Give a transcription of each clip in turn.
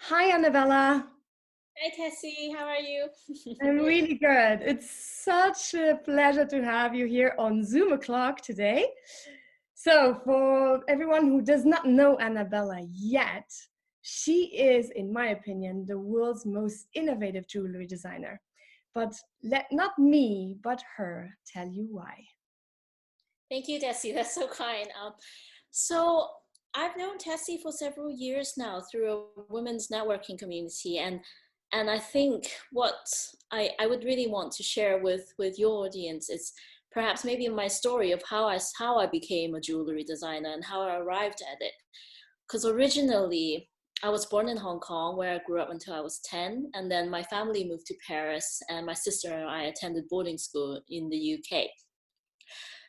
Hi, Anabela. Hi Tessie, how are you? I'm really good. It's such a pleasure to have you here on Zoom o'clock today. So, for everyone who does not know Anabela yet, she is, in my opinion, the world's most innovative jewelry designer. But let not me, but her tell you why. Thank you, Tessie. That's so kind. So I've known Tessie for several years now through a women's networking community, and I think what I would really want to share with your audience is perhaps maybe my story of how I became a jewelry designer and how I arrived at it. Because originally I was born in Hong Kong, where I grew up until I was 10, and then my family moved to Paris, and my sister and I attended boarding school in the UK.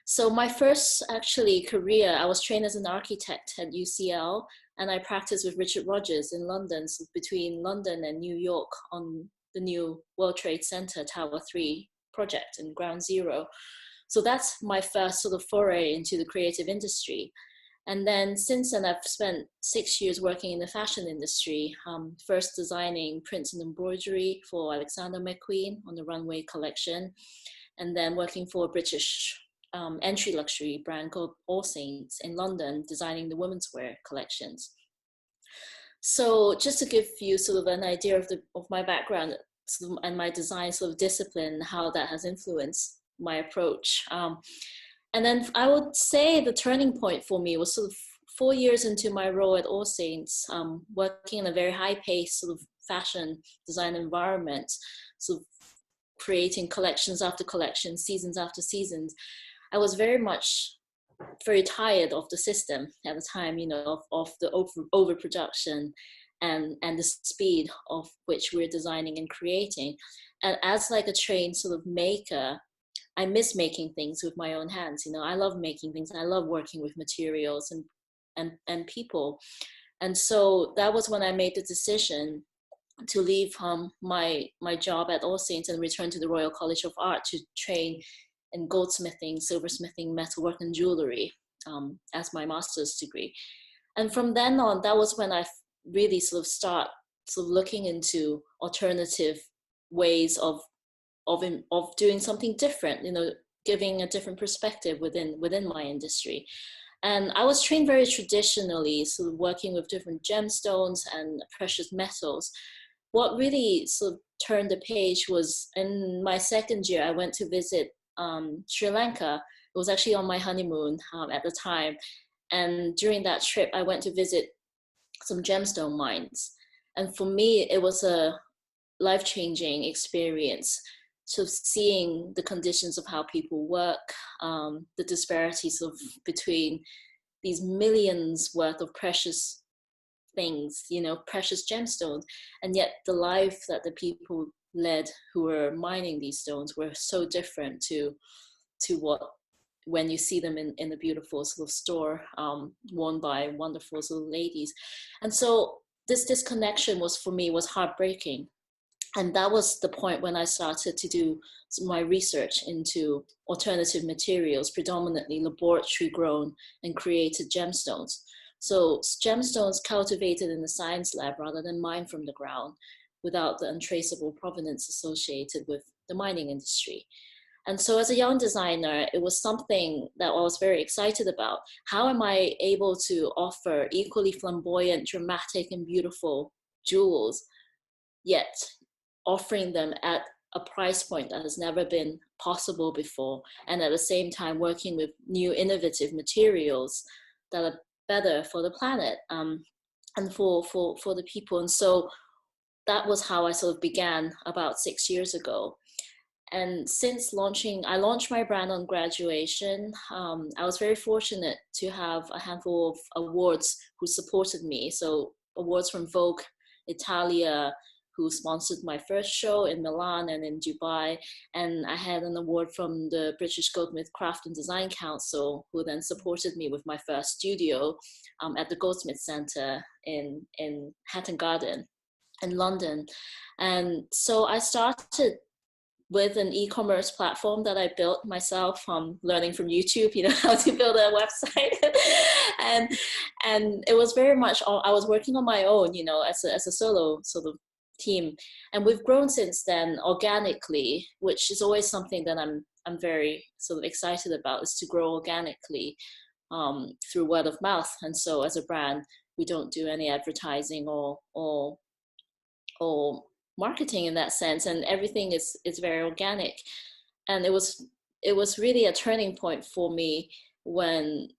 So my first actually career, I was trained as an architect at UCL, and I practiced with Richard Rogers in London, so between London and New York on the new World Trade Center Tower 3 project in Ground Zero. So that's my first sort of foray into the creative industry. And then since then, I've spent 6 years working in the fashion industry, first designing prints and embroidery for Alexander McQueen on the runway collection, and then working for a British entry luxury brand called All Saints in London, designing the women's wear collections. So just to give you sort of an idea of my background and my design sort of discipline, how that has influenced my approach. And then I would say the turning point for me was sort of 4 years into my role at All Saints, working in a very high-paced sort of fashion design environment, sort of creating collections after collections, seasons after seasons. I was very tired of the system at the time, of the overproduction and the speed of which we're designing and creating. And as like a trained sort of maker, I miss making things with my own hands. I love making things. I love working with materials and people. And so that was when I made the decision to leave my job at All Saints and return to the Royal College of Art to train in goldsmithing, silversmithing, metalwork, and jewelry as my master's degree. And from then on, that was when I really sort of looking into alternative ways of doing something different, giving a different perspective within my industry. And I was trained very traditionally, sort of working with different gemstones and precious metals. What really sort of turned the page was in my second year, I went to visit Sri Lanka. It was actually on my honeymoon at the time. And during that trip, I went to visit some gemstone mines. And for me, it was a life-changing experience. So seeing the conditions of how people work, the disparities between these millions worth of precious things, precious gemstones, and yet the life that the people led who were mining these stones were so different to what when you see them in a beautiful sort of store worn by wonderful sort of ladies. And so this disconnection was heartbreaking. And that was the point when I started to do my research into alternative materials, predominantly laboratory grown and created gemstones. So gemstones cultivated in the science lab rather than mined from the ground, without the untraceable provenance associated with the mining industry. And so as a young designer, it was something that I was very excited about. How am I able to offer equally flamboyant, dramatic, and beautiful jewels, yet offering them at a price point that has never been possible before, and at the same time working with new innovative materials that are better for the planet and for the people. And so that was how I sort of began about 6 years ago. And since I launched my brand on graduation. I was very fortunate to have a handful of awards who supported me. So awards from Vogue Italia, who sponsored my first show in Milan and in Dubai. And I had an award from the British Goldsmiths Craft and Design Council, who then supported me with my first studio at the Goldsmiths Centre in Hatton Garden in London. And so I started with an e-commerce platform that I built myself, learning from YouTube, how to build a website. and it was very much I was working on my own, as a solo sort of team. And we've grown since then organically, which is always something that I'm very sort of excited about, is to grow organically through word of mouth. And so as a brand, we don't do any advertising or marketing in that sense, and everything is very organic. And it was really a turning point for me when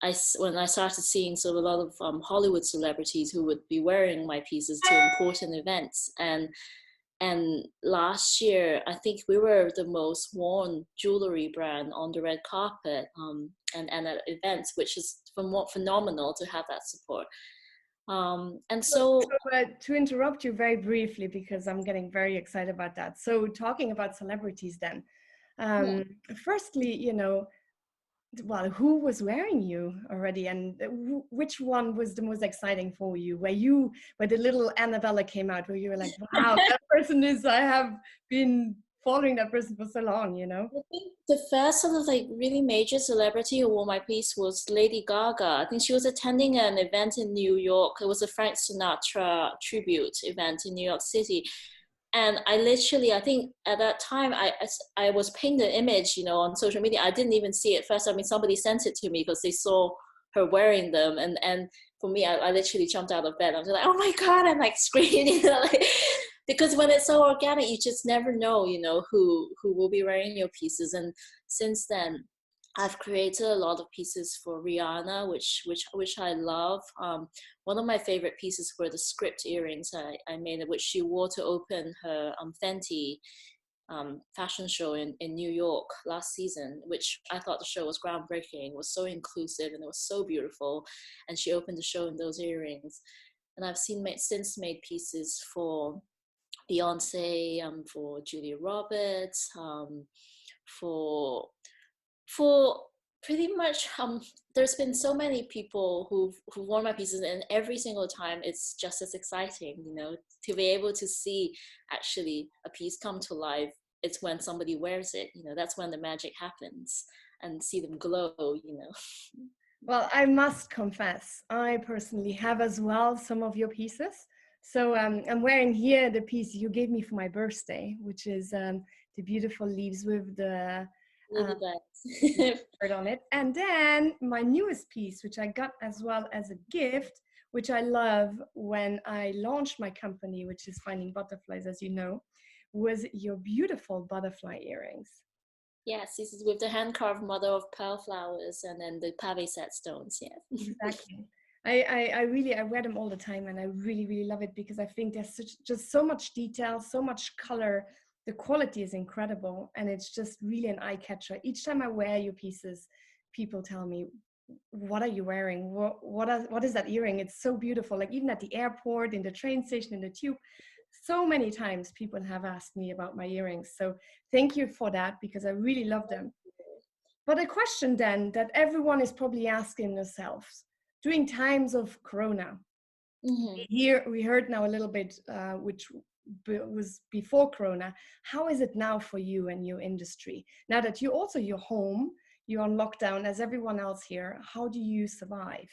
I started seeing sort of a lot of Hollywood celebrities who would be wearing my pieces to important events. And last year, I think we were the most worn jewelry brand on the red carpet and at events, which is phenomenal to have that support. And so to interrupt you very briefly, because I'm getting very excited about that. So talking about celebrities then, firstly, well, who was wearing you already, and which one was the most exciting for you, where the little Anabela came out, where you were like, wow, that person I have been following that person for so long, I think the first sort of like really major celebrity who wore my piece was Lady Gaga. I think she was attending an event in New York. It was a Frank Sinatra tribute event in New York City. And I think at that time, I was pinged an image, on social media. I didn't even see it first. I mean, somebody sent it to me because they saw her wearing them. And for me, I literally jumped out of bed. I was like, oh my God, I'm like screaming, because when it's so organic, you just never know, who will be wearing your pieces. And since then, I've created a lot of pieces for Rihanna, which I love. One of my favorite pieces were the script earrings I made, which she wore to open her Fenty fashion show in New York last season, which I thought the show was groundbreaking. It was so inclusive and it was so beautiful. And she opened the show in those earrings. And I've since made pieces for Beyonce, for Julia Roberts, for pretty much there's been so many people who've worn my pieces, and every single time it's just as exciting, to be able to see actually a piece come to life. It's when somebody wears it, that's when the magic happens, and see them glow. Well, I must confess, I personally have as well some of your pieces. So I'm wearing here the piece you gave me for my birthday, which is the beautiful leaves with the bird on it. And then my newest piece, which I got as well as a gift, which I love when I launched my company, which is Finding Butterflies, as you know, was your beautiful butterfly earrings. Yes, this is with the hand-carved mother of pearl flowers and then the pave set stones. Yeah, exactly. I wear them all the time, and I really, really love it because I think there's just so much detail, so much color. The quality is incredible, and it's just really an eye catcher. Each time I wear your pieces, people tell me, "What are you wearing? What is that earring? It's so beautiful!" Like even at the airport, in the train station, in the tube. So many times people have asked me about my earrings. So thank you for that, because I really love them. But a question then that everyone is probably asking themselves during times of Corona. We heard now a little bit, which was before Corona. How is it now for you and your industry? Now that you're home, you're on lockdown as everyone else here, how do you survive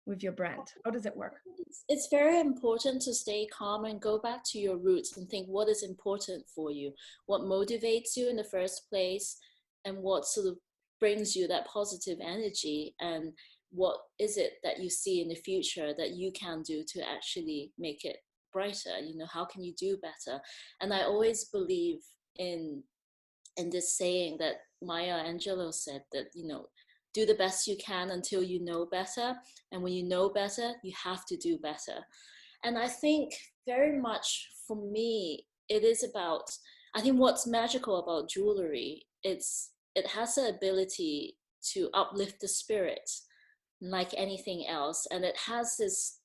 with your brand? How does it work? It's very important to stay calm and go back to your roots and think what is important for you, what motivates you in the first place, and what sort of brings you that positive energy, and what is it that you see in the future that you can do to actually make it brighter. How can you do better? And I always believe in this saying that Maya Angelou said, that do the best you can until you know better. And when you know better, you have to do better. And I think very much for me, it is about, I think what's magical about jewelry, it has the ability to uplift the spirit like anything else. And it has this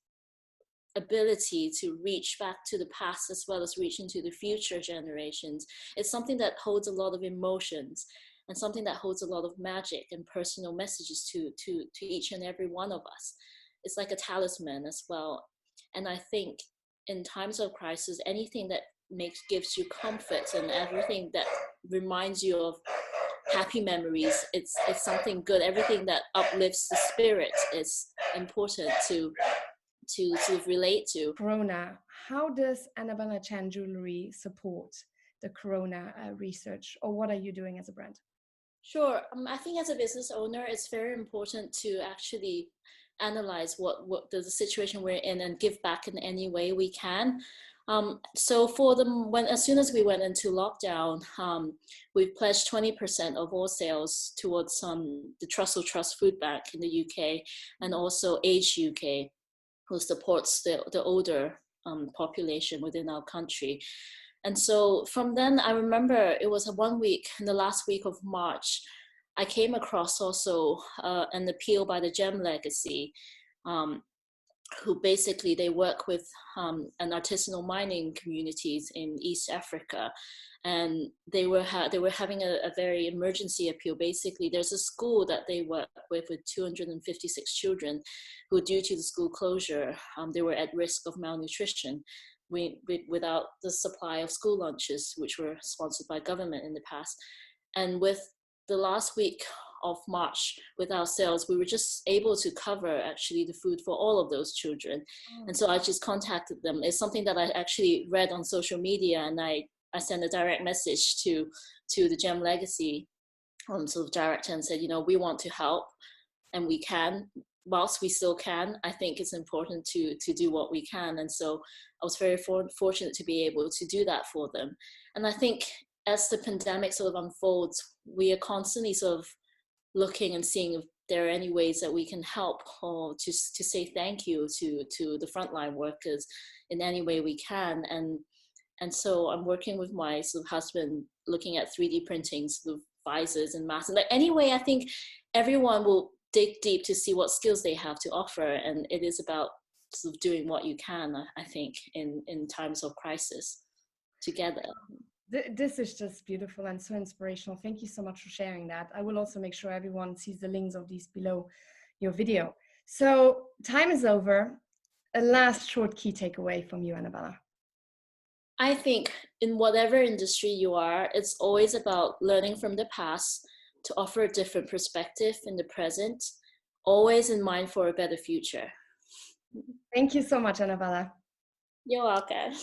ability to reach back to the past as well as reach into the future generations. It's something that holds a lot of emotions, and something that holds a lot of magic and personal messages to each and every one of us. It's like a talisman as well. And I think in times of crisis, anything that gives you comfort, and everything that reminds you of happy memories. It's something good. Everything that uplifts the spirit is important to relate to. Corona. How does Anabela Chan Jewelry support the Corona research, or what are you doing as a brand? Sure. I think as a business owner, it's very important to actually analyze what the situation we're in and give back in any way we can. So for them, as soon as we went into lockdown, we pledged 20% of all sales towards the Trussell Trust Food Bank in the UK, and also Age UK, who supports the older population within our country. And so from then, I remember it was 1 week, in the last week of March, I came across also an appeal by the Gem Legacy, who basically, they work with an artisanal mining communities in East Africa. And they were having a very emergency appeal. Basically, there's a school that they work with 256 children who, due to the school closure, they were at risk of malnutrition without the supply of school lunches, which were sponsored by government in the past. And with the last week of March, with our sales, we were just able to cover actually the food for all of those children. And so I just contacted them. It's something that I actually read on social media, and I sent a direct message to the Gem Legacy sort of director and said, we want to help, and we can. Whilst we still can, I think it's important to do what we can. And so I was very fortunate to be able to do that for them. And I think as the pandemic sort of unfolds, we are constantly sort of looking and seeing if there are any ways that we can help, or to say thank you to the frontline workers in any way we can. And so I'm working with my sort of husband, looking at 3D printing sort of visors and masks. Like, anyway, I think everyone will dig deep to see what skills they have to offer, and it is about sort of doing what you can, I think, in times of crisis together. This is just beautiful and so inspirational. Thank you so much for sharing that. I will also make sure everyone sees the links of these below your video. So time is over. A last short key takeaway from you, Anabela. I think in whatever industry you are, it's always about learning from the past to offer a different perspective in the present, always in mind for a better future. Thank you so much, Anabela. You're welcome.